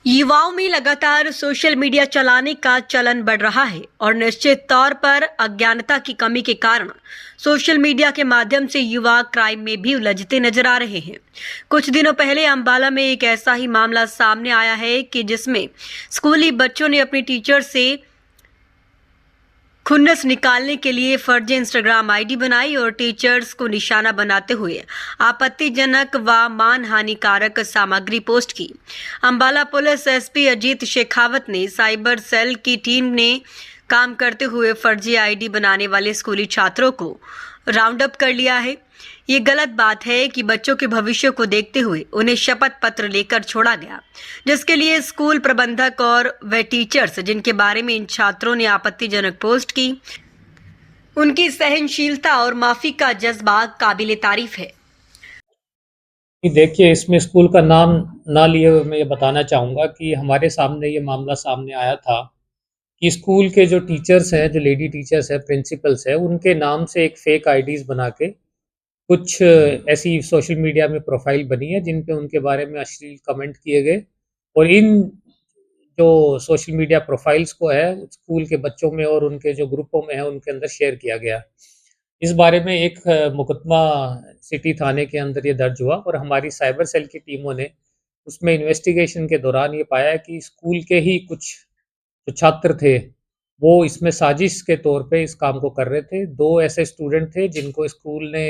युवाओं में लगातार सोशल मीडिया चलाने का चलन बढ़ रहा है और निश्चित तौर पर अज्ञानता की कमी के कारण सोशल मीडिया के माध्यम से युवा क्राइम में भी उलझते नजर आ रहे हैं। कुछ दिनों पहले अंबाला में एक ऐसा ही मामला सामने आया है कि जिसमें स्कूली बच्चों ने अपने टीचर से खुन्नस निकालने के लिए फर्जी इंस्टाग्राम आईडी बनाई और टीचर्स को निशाना बनाते हुए आपत्तिजनक व मानहानिकारक सामग्री पोस्ट की। अंबाला पुलिस एसपी अजीत शेखावत ने साइबर सेल की टीम ने काम करते हुए फर्जी आईडी बनाने वाले स्कूली छात्रों को राउंड अप कर लिया है। ये गलत बात है कि बच्चों के भविष्य को देखते हुए उन्हें शपथ पत्र लेकर छोड़ा गया, जिसके लिए स्कूल प्रबंधक और वे टीचर्स जिनके बारे में इन छात्रों ने आपत्तिजनक पोस्ट की, उनकी सहनशीलता और माफी का जज्बा काबिले तारीफ है। देखिए, इसमें स्कूल का नाम ना लिए हुए मैं ये बताना चाहूँगा कि हमारे सामने ये मामला सामने आया था कि स्कूल के जो टीचर्स हैं, जो लेडी टीचर्स हैं, प्रिंसिपल्स हैं, उनके नाम से एक फेक आईडीज़ बना के कुछ ऐसी सोशल मीडिया में प्रोफाइल बनी है जिन पे उनके बारे में अश्लील कमेंट किए गए और इन जो सोशल मीडिया प्रोफाइल्स को है स्कूल के बच्चों में और उनके जो ग्रुपों में है उनके अंदर शेयर किया गया। इस बारे में एक मुकदमा सिटी थाने के अंदर ये दर्ज हुआ और हमारी साइबर सेल की टीमों ने उसमें इन्वेस्टिगेशन के दौरान ये पाया कि स्कूल के ही कुछ जो छात्र थे वो इसमें साजिश के तौर पे इस काम को कर रहे थे। 2 ऐसे स्टूडेंट थे जिनको स्कूल ने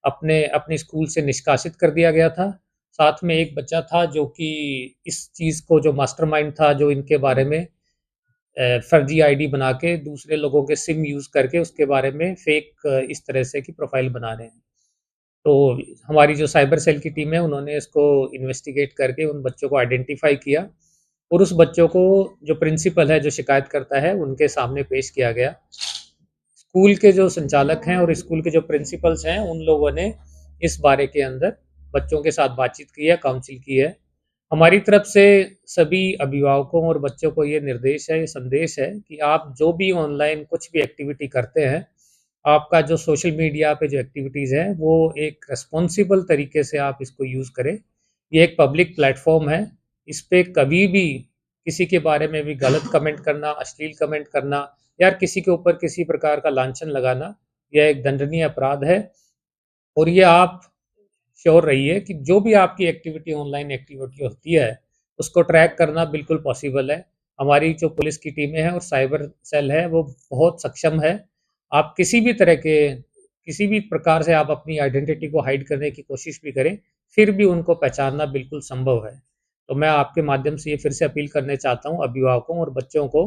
अपने स्कूल से निष्कासित कर दिया गया था। साथ में एक बच्चा था जो कि इस चीज़ को जो मास्टरमाइंड था, जो इनके बारे में फर्जी आईडी बना के दूसरे लोगों के सिम यूज़ करके उसके बारे में फेक इस तरह से की प्रोफाइल बना रहे हैं। तो हमारी जो साइबर सेल की टीम है उन्होंने इसको इन्वेस्टिगेट करके उन बच्चों को आइडेंटिफ़ाई किया और उस बच्चों को जो प्रिंसिपल है, जो शिकायत करता है, उनके सामने पेश किया गया। स्कूल के जो संचालक हैं और स्कूल के जो प्रिंसिपल्स हैं, उन लोगों ने इस बारे के अंदर बच्चों के साथ बातचीत की है, काउंसिल की है। हमारी तरफ से सभी अभिभावकों और बच्चों को ये निर्देश है, ये संदेश है कि आप जो भी ऑनलाइन कुछ भी एक्टिविटी करते हैं, आपका जो सोशल मीडिया पे जो एक्टिविटीज़ हैं, वो एक रिस्पॉन्सिबल तरीके से आप इसको यूज़ करें। ये एक पब्लिक प्लेटफ़ॉर्म है, इस पे कभी भी किसी के बारे में भी गलत कमेंट करना, अश्लील कमेंट करना या किसी के ऊपर किसी प्रकार का लांछन लगाना, यह एक दंडनीय अपराध है और ये आप श्योर रहिए कि जो भी आपकी एक्टिविटी ऑनलाइन एक्टिविटी होती है, उसको ट्रैक करना बिल्कुल पॉसिबल है। हमारी जो पुलिस की टीमें हैं और साइबर सेल है, वो बहुत सक्षम है। आप किसी भी प्रकार से आप अपनी आइडेंटिटी को हाइड करने की कोशिश भी करें, फिर भी उनको पहचानना बिल्कुल संभव है। तो मैं आपके माध्यम से ये फिर से अपील करने चाहता हूँ अभिभावकों और बच्चों को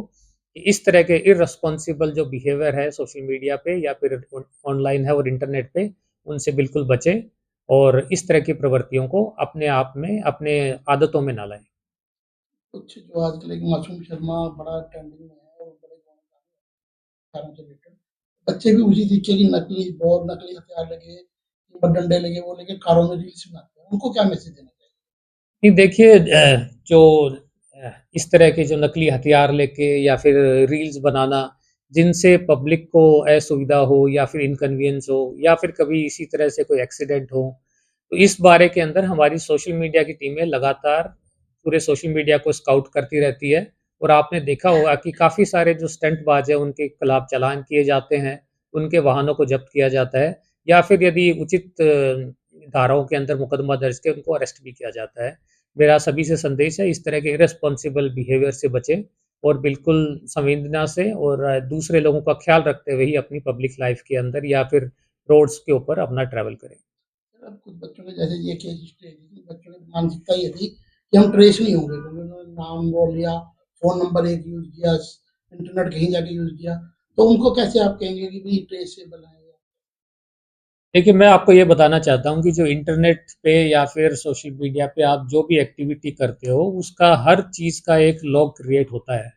कि इस तरह के इर्रेस्पॉन्सिबल जो बिहेवियर है सोशल मीडिया पे या फिर ऑनलाइन है और इंटरनेट पे, उनसे बिल्कुल बचें और इस तरह की प्रवृत्तियों को अपने आप में, अपने आदतों में ना लाएँ। कुछ जो आजकल एक मासूम शर्मा बड़ा ट्रेंडिंग में है और बड़े कारणों से रिलेटेड बच्चे भी उसी तरीके की नकली बॉल, नकली हथियार लगे, डंडे लगे, वो लेके कारों में रील्स बनाते हैं। उनको क्या मैसेज देना चाहिए? नहीं देखिए जो इस तरह के जो नकली हथियार लेके या फिर रील्स बनाना जिनसे पब्लिक को असुविधा हो या फिर इनकन्वीनियंस हो या फिर कभी इसी तरह से कोई एक्सीडेंट हो, तो इस बारे के अंदर हमारी सोशल मीडिया की टीमें लगातार पूरे सोशल मीडिया को स्काउट करती रहती है और आपने देखा होगा कि काफ़ी सारे जो स्टंटबाज हैं उनके खिलाफ चालान किए जाते हैं, उनके वाहनों को जब्त किया जाता है या फिर यदि उचित धाराओं के अंदर मुकदमा दर्ज के उनको अरेस्ट भी किया जाता है। मेरा सभी से संदेश है इस तरह के इर्रेस्पॉन्सिबल बिहेवियर से बचें और बिल्कुल संवेदना से और दूसरे लोगों का ख्याल रखते हुए ही अपनी पब्लिक लाइफ के अंदर या फिर रोड्स के ऊपर अपना ट्रैवल करें। अब कुछ बच्चों ने जैसे ये केस हिस्ट्री थी, बच्चों की मानसिकता ये थी कि हम ट्रेस नहीं होंगे, तो उन्होंने नाम बोल लिया, फ़ोन नंबर एक यूज़ किया, इंटरनेट कहीं जाके यूज़ किया, तो उनको कैसे आप कहेंगे कि भई ट्रेसेबल है? देखिए, मैं आपको ये बताना चाहता हूँ कि जो इंटरनेट पे या फिर सोशल मीडिया पे आप जो भी एक्टिविटी करते हो, उसका हर चीज़ का एक लॉग क्रिएट होता है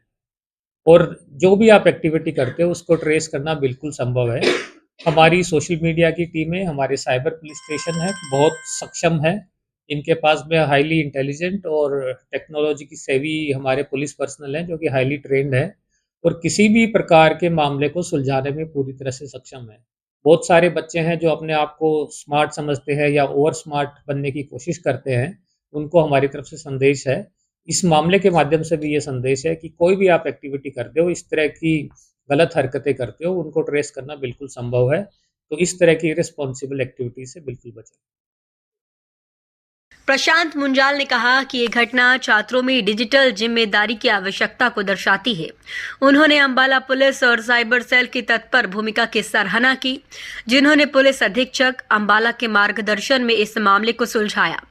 और जो भी आप एक्टिविटी करते हो, उसको ट्रेस करना बिल्कुल संभव है। हमारी सोशल मीडिया की टीमें, हमारे साइबर पुलिस स्टेशन है, बहुत सक्षम है। इनके पास में हाइली इंटेलिजेंट और टेक्नोलॉजी की सेवी हमारे पुलिस पर्सनल हैं, जो कि हाइली ट्रेन्ड है और किसी भी प्रकार के मामले को सुलझाने में पूरी तरह से सक्षम है। बहुत सारे बच्चे हैं जो अपने आप को स्मार्ट समझते हैं या ओवर स्मार्ट बनने की कोशिश करते हैं, उनको हमारी तरफ से संदेश है इस मामले के माध्यम से भी ये संदेश है कि कोई भी आप एक्टिविटी करते हो, इस तरह की गलत हरकतें करते हो, उनको ट्रेस करना बिल्कुल संभव है। तो इस तरह की इर्रेस्पॉन्सिबल एक्टिविटी से बिल्कुल बचें। प्रशांत मुंजाल ने कहा कि ये घटना छात्रों में डिजिटल जिम्मेदारी की आवश्यकता को दर्शाती है। उन्होंने अंबाला पुलिस और साइबर सेल की तत्पर भूमिका की सराहना की, जिन्होंने पुलिस अधीक्षक अंबाला के मार्गदर्शन में इस मामले को सुलझाया।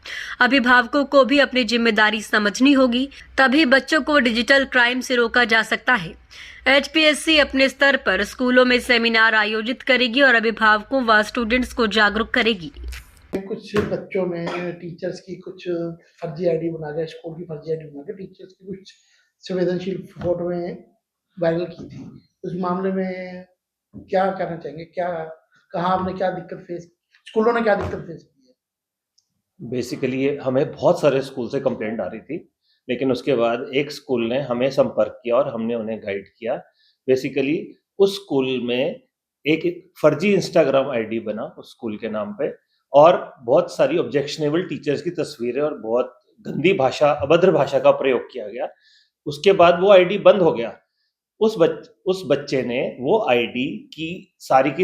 अभिभावकों को भी अपनी जिम्मेदारी समझनी होगी, तभी बच्चों को डिजिटल क्राइम से रोका जा सकता है। HPSC अपने स्तर पर स्कूलों में सेमिनार आयोजित करेगी और अभिभावकों व स्टूडेंट्स को जागरूक करेगी। कुछ बच्चों ने टीचर्स की कुछ फर्जी आईडी बना के, स्कूल की फर्जी आईडी बना के टीचर्स की कुछ संवेदनशील फोटोएं वायरल की थी। उस मामले में क्या करना चाहेंगे? क्या कहाँ आपने क्या दिक्कत फेस, स्कूलों ने क्या दिक्कत फेस की है? बेसिकली हमें बहुत सारे स्कूल से कंप्लेंट आ रही थी, लेकिन उसके बाद एक स्कूल ने हमें संपर्क किया और हमने उन्हें गाइड किया। बेसिकली उस स्कूल में एक फर्जी इंस्टाग्राम आईडी बना उस स्कूल के नाम पे, और बहुत सारी ऑब्जेक्शनेबल टीचर्स की तस्वीरें और बहुत गंदी भाषा, अभद्र भाषा का प्रयोग किया गया। उसके बाद वो आईडी बंद हो गया। उस बच्चे ने वो आईडी की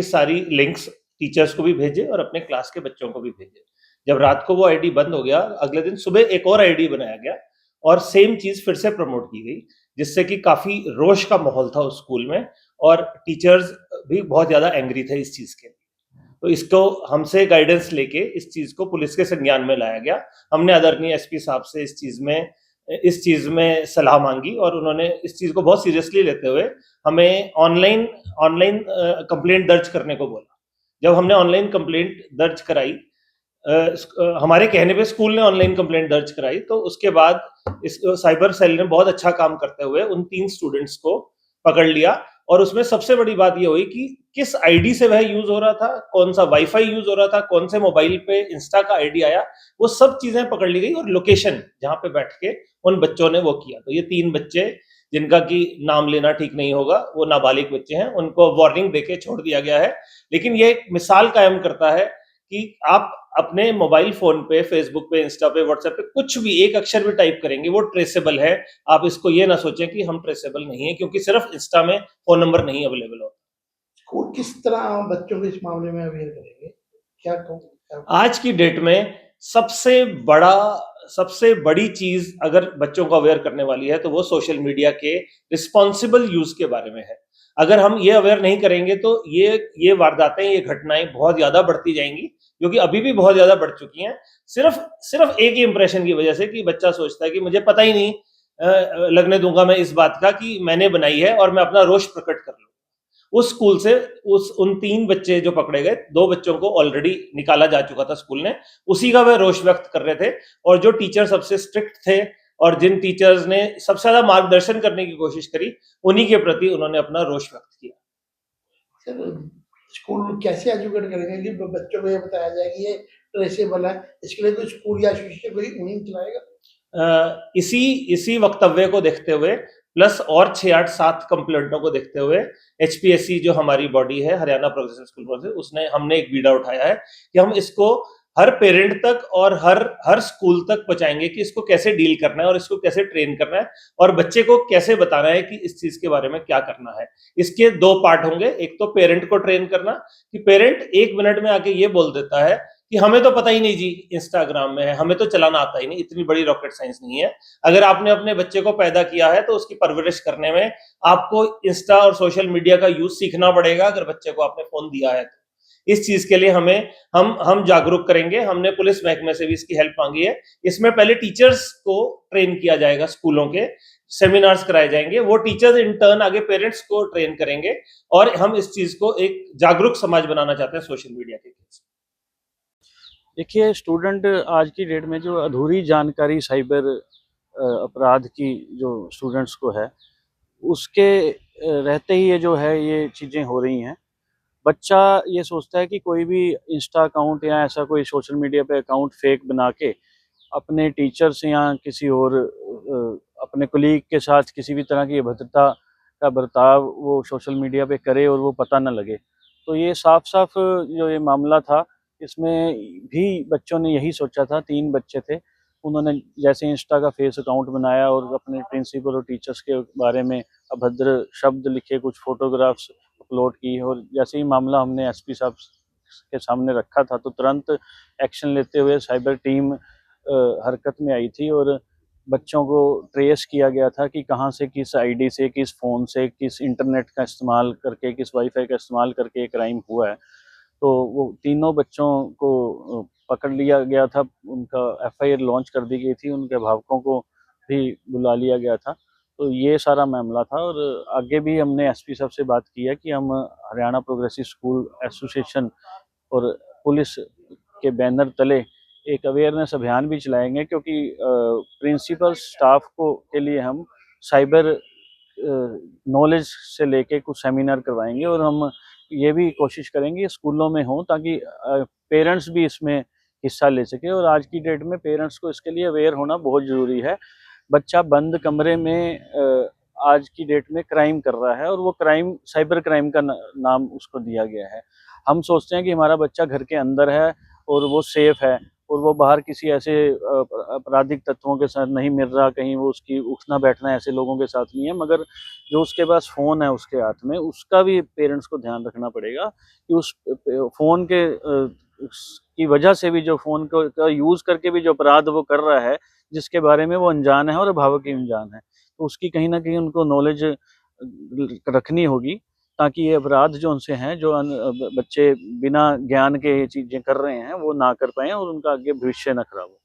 सारी लिंक्स टीचर्स को भी भेजे और अपने क्लास के बच्चों को भी भेजे। जब रात को वो आईडी बंद हो गया, अगले दिन सुबह एक और आईडी बनाया गया और सेम चीज फिर से प्रमोट की गई, जिससे कि काफी रोष का माहौल था उस स्कूल में और टीचर्स भी बहुत ज्यादा एंग्री थे इस चीज के। तो इसको हमसे गाइडेंस लेके इस चीज को पुलिस के संज्ञान में लाया गया। हमने आदरणीय एसपी साहब से इस चीज में सलाह मांगी और उन्होंने इस चीज को बहुत सीरियसली लेते हुए हमें ऑनलाइन कंप्लेंट दर्ज करने को बोला। जब हमने ऑनलाइन कंप्लेंट दर्ज कराई, हमारे कहने पे स्कूल ने ऑनलाइन कंप्लेंट दर्ज कराई, तो उसके बाद इस साइबर सेल ने बहुत अच्छा काम करते हुए उन 3 स्टूडेंट्स को पकड़ लिया। और उसमें सबसे बड़ी बात ये हुई कि किस आईडी से वह यूज हो रहा था, कौन सा वाईफाई यूज हो रहा था, कौन से मोबाइल पे इंस्टा का आईडी आया, वो सब चीजें पकड़ ली गई और लोकेशन जहां पे बैठ के उन बच्चों ने वो किया। तो ये 3 बच्चे, जिनका कि नाम लेना ठीक नहीं होगा, वो नाबालिग बच्चे हैं, उनको वार्निंग देके छोड़ दिया गया है। लेकिन ये एक मिसाल कायम करता है कि आप अपने मोबाइल फोन पे, फेसबुक पे, इंस्टा पे, व्हाट्सएप पे कुछ भी एक अक्षर भी टाइप करेंगे वो ट्रेसेबल है। आप इसको ये ना सोचें कि हम ट्रेसेबल नहीं है, क्योंकि सिर्फ इंस्टा में फोन नंबर नहीं अवेलेबल होता। स्कूल किस तरह बच्चों को इस मामले में अवेयर करेंगे? क्या कहूँ? आज की डेट में सबसे बड़ी चीज अगर बच्चों को अवेयर करने वाली है तो वो सोशल मीडिया के रिस्पॉन्सिबल यूज के बारे में है। अगर हम ये अवेयर नहीं करेंगे तो ये वारदातें, ये घटनाएं बहुत ज्यादा बढ़ती जाएंगी, जो कि अभी भी बहुत ज्यादा बढ़ चुकी हैं। सिर्फ एक ही इंप्रेशन की वजह से कि बच्चा सोचता है कि मुझे पता ही नहीं लगने दूंगा मैं इस बात का कि मैंने बनाई है और मैं अपना रोष प्रकट कर लूं। उस स्कूल से उन 3 बच्चे जो पकड़े गए, 2 बच्चों को ऑलरेडी निकाला जा चुका था स्कूल ने, उसी का वह रोष व्यक्त कर रहे थे। और जो टीचर सबसे स्ट्रिक्ट थे और जिन टीचर्स ने सबसे ज्यादा मार्गदर्शन करने की कोशिश करी, उन्हीं के प्रति उन्होंने अपना रोष व्यक्त किया। सर, स्कूल कैसे एजुकेट करेंगे कि बच्चों को ये बताया जाए कि ये ट्रेसेबल है? इसके लिए तो स्कूल या एसोसिएशन कोई मुहिम चलाएगा? इसी वक्तव्य को देखते हुए प्लस और 6, 8, 7 कंप्लेंटों को देखते हुए HPSC जो हमारी बॉडी है, हरियाणा प्रोग्रेसिव स्कूल प्रोग्रेसिव, हमने एक बीड़ा उठाया है कि हम इसको हर पेरेंट तक और हर स्कूल तक पहुंचाएंगे कि इसको कैसे डील करना है और इसको कैसे ट्रेन करना है और बच्चे को कैसे बताना है कि इस चीज के बारे में क्या करना है। इसके 2 पार्ट होंगे। एक तो पेरेंट को ट्रेन करना कि पेरेंट 1 मिनट में आके ये बोल देता है कि हमें तो पता ही नहीं जी इंस्टाग्राम में है, हमें तो चलाना आता ही नहीं, इतनी बड़ी रॉकेट साइंस नहीं है। अगर आपने अपने बच्चे को पैदा किया है तो उसकी परवरिश करने में आपको इंस्टा और सोशल मीडिया का यूज सीखना पड़ेगा। अगर बच्चे को आपने फोन दिया है तो इस चीज के लिए हम जागरूक करेंगे। हमने पुलिस महकमे से भी इसकी हेल्प मांगी है। इसमें पहले टीचर्स को ट्रेन किया जाएगा, स्कूलों के सेमिनार्स कराए जाएंगे, वो टीचर्स इन टर्न आगे पेरेंट्स को ट्रेन करेंगे और हम इस चीज को एक जागरूक समाज बनाना चाहते हैं सोशल मीडिया के केस। देखिए, स्टूडेंट आज की डेट में जो अधूरी जानकारी साइबर अपराध की जो स्टूडेंट्स को है, उसके रहते ही ये जो है ये चीज़ें हो रही हैं। बच्चा ये सोचता है कि कोई भी इंस्टा अकाउंट या ऐसा कोई सोशल मीडिया पे अकाउंट फेक बना के अपने टीचर्स या किसी और अपने कोलीग के साथ किसी भी तरह की अभद्रता का बर्ताव वो सोशल मीडिया पे करे और वो पता न लगे। तो ये साफ साफ जो ये मामला था, इसमें भी बच्चों ने यही सोचा था। 3 बच्चे थे, उन्होंने जैसे इंस्टा का फेस अकाउंट बनाया और अपने प्रिंसिपल और टीचर्स के बारे में अभद्र शब्द लिखे, कुछ फोटोग्राफ्स अपलोड की, और जैसे ही मामला हमने एसपी साहब के सामने रखा था तो तुरंत एक्शन लेते हुए साइबर टीम हरकत में आई थी और बच्चों को ट्रेस किया गया था कि कहाँ से, किस आईडी से, किस फ़ोन से, किस इंटरनेट का इस्तेमाल करके, किस वाईफाई का इस्तेमाल करके ये क्राइम हुआ है। तो वो तीनों बच्चों को पकड़ लिया गया था, उनका एफआईआर लॉन्च कर दी गई थी, उनके अभिभावकों को भी बुला लिया गया था। तो ये सारा मामला था और आगे भी हमने एसपी साहब से बात की है कि हम हरियाणा प्रोग्रेसिव स्कूल एसोसिएशन और पुलिस के बैनर तले एक अवेयरनेस अभियान भी चलाएंगे, क्योंकि प्रिंसिपल स्टाफ को के लिए हम साइबर नॉलेज से लेके कुछ सेमिनार करवाएंगे और हम ये भी कोशिश करेंगे स्कूलों में हो ताकि पेरेंट्स भी इसमें हिस्सा ले सके। और आज की डेट में पेरेंट्स को इसके लिए अवेयर होना बहुत ज़रूरी है। बच्चा बंद कमरे में आज की डेट में क्राइम कर रहा है और वो क्राइम साइबर क्राइम का नाम उसको दिया गया है। हम सोचते हैं कि हमारा बच्चा घर के अंदर है और वो सेफ है और वो बाहर किसी ऐसे आपराधिक तत्वों के साथ नहीं मिल रहा, कहीं वो उसकी उठना बैठना ऐसे लोगों के साथ नहीं है। मगर जो उसके पास फ़ोन है उसके हाथ में, उसका भी पेरेंट्स को ध्यान रखना पड़ेगा कि उस फ़ोन के की वजह से भी, जो फ़ोन को का यूज़ करके भी जो अपराध वो कर रहा है, जिसके बारे में वो अनजान है और अभिभावक भी अनजान है, तो उसकी कहीं न कहीं उनको नॉलेज रखनी होगी ताकि ये अपराध जो उनसे हैं, जो बच्चे बिना ज्ञान के ये चीज़ें कर रहे हैं, वो ना कर पाएँ और उनका आगे भविष्य ना खराब हो।